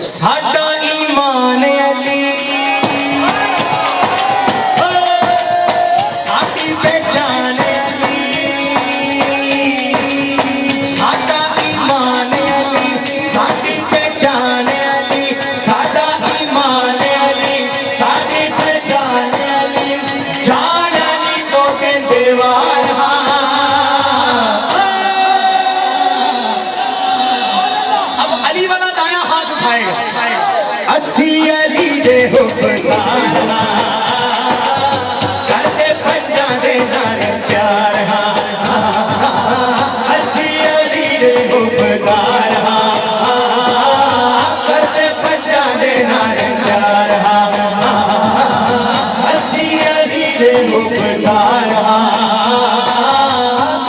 साडा ईमान अली साडी पहचान अली, साडा ईमान अली साडी पहचान अली, साडा ईमान अली साडी पहचान अली, जान अली तो कहंदे वाला। अब अली वाला दाया हाथ उठाएगा, अस्सी अली दे हुक्मदार करते पंजा दे नारे प्यार, अस्सी अली दे हुक्मदार करते पंजा दे नारे प्यार, अस्सी अली दे हुक्मदार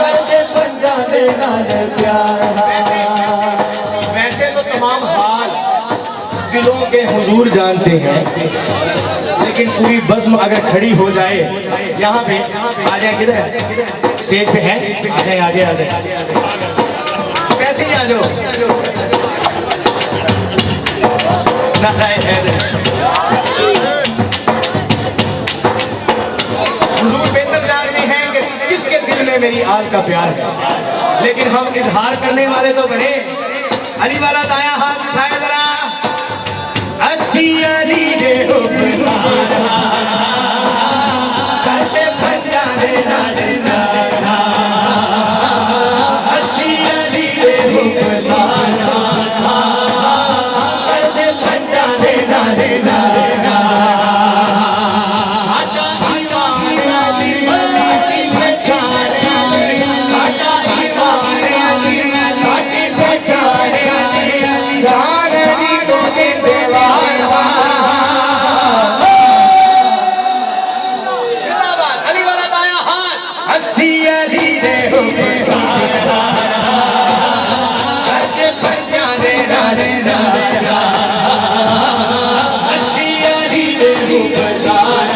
करते पंजा दे नारे प्यार। वैसे तो तमाम हाल दिलों के हुजूर जानते हैं, लेकिन पूरी बज़्म अगर खड़ी हो जाए यहाँ पे आ जाए, किधर स्टेज पे है, आ जाए आ जाए आ जाए, वैसे ही आ जाओ। हुजूर बेहतर जानते हैं कि किसके दिल में मेरी आल का प्यार है, लेकिन हम इजहार करने वाले तो बने। अली वाला दाया हाथ उठाया जरा, अस्सी अली दे हुक्मदार करते पंजा दे नारे प्यार, अस्सी अली दे हुक्मदार करते पंजा दे नारे प्यार, साडा ईमान अली साडी पहचान अली, साडा ईमान अली साडी पहचान अली, जान अली तो कहंदे वाला। जिंदाबाद अली वाला दाया हाथ, अस्सी अली दे हुक्मदार करते पंजा दे नारे प्यार, अस्सी अली दे हुक्मदार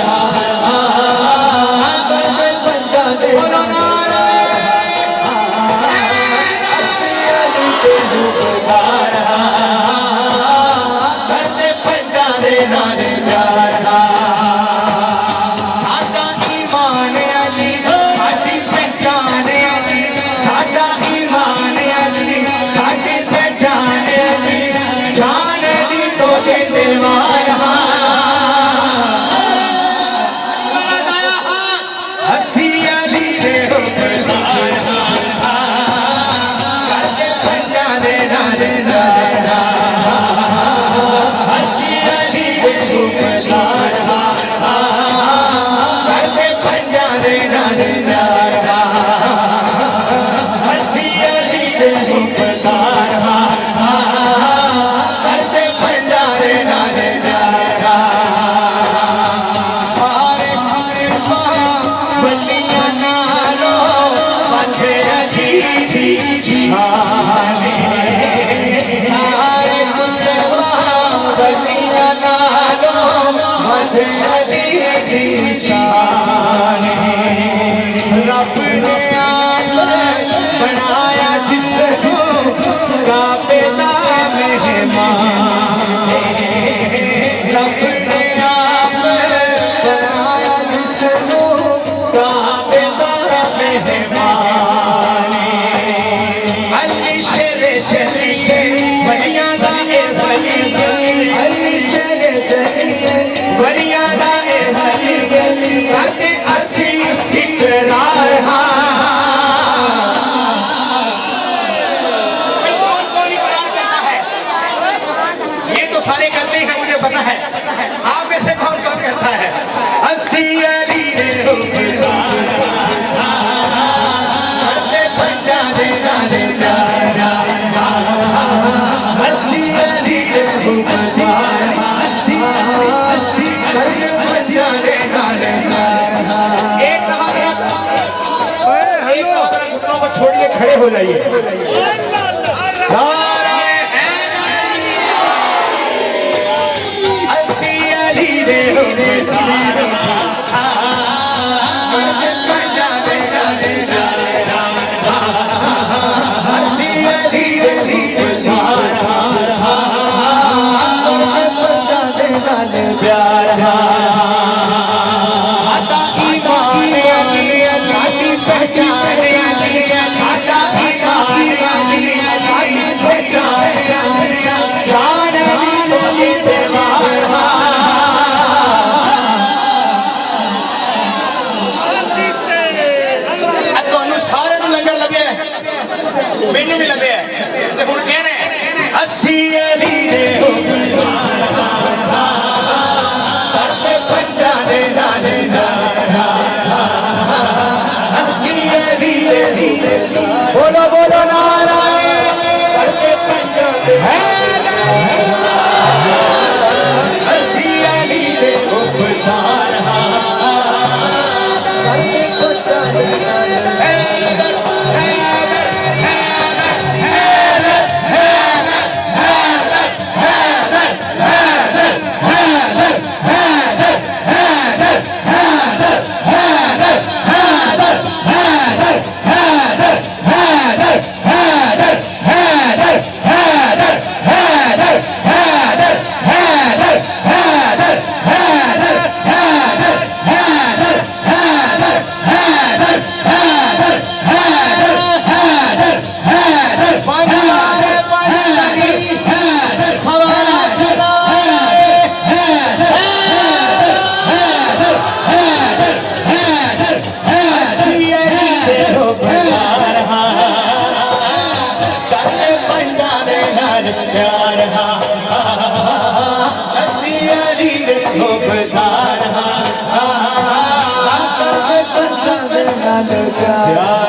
करते पंजा दे नारे, अस्सी अली दे हुक्मदार करते पंजा दे नारे प्यार, साडा ईमान अली साडी पहचान अली, साडा ईमान अली साडी पहचान अली, जान अली तो कहंदे वाला। वाला दाया हाथ, अस्सी अली दे हुक्मदार करते पंजा दे नारे प्यार, अस्सी अली दे हुक्मदार करते पंजा दे नारे प्यार, अस्सी अली दे हुक्मदार करते पंजा दे नारे प्यार। सारे बलियां नालो बंधे अली दी शान, सारे बलियां नालो बंधे अली दी शान, रब ने आप बनाया जिसको काबे दा मेहमान, रब ने आप बनाया जिसको काबे दा मेहमान, अली शेरे चलिए बलियां दा ए बली, अली शेरे चलिए बलियां दा ए बली, करते अस्सी इकरार। कौन कौन इकरार करता है? ये तो सारे करते हैं, मुझे पता है। आप में से कौन कौन करता है? अस्सी अली दे हुक्मदार करते पंजा दे नारे प्यार, अस्सी अली दे हुक्मदार करते पंजा दे नारे प्यार। एक दफा जरा घुटनों को छोड़िए, खड़े हो जाइए। अस्सी अली दे हुक्मदार करते पंजा दे नारे प्यार, अस्सी अली दे हुक्मदार प्यार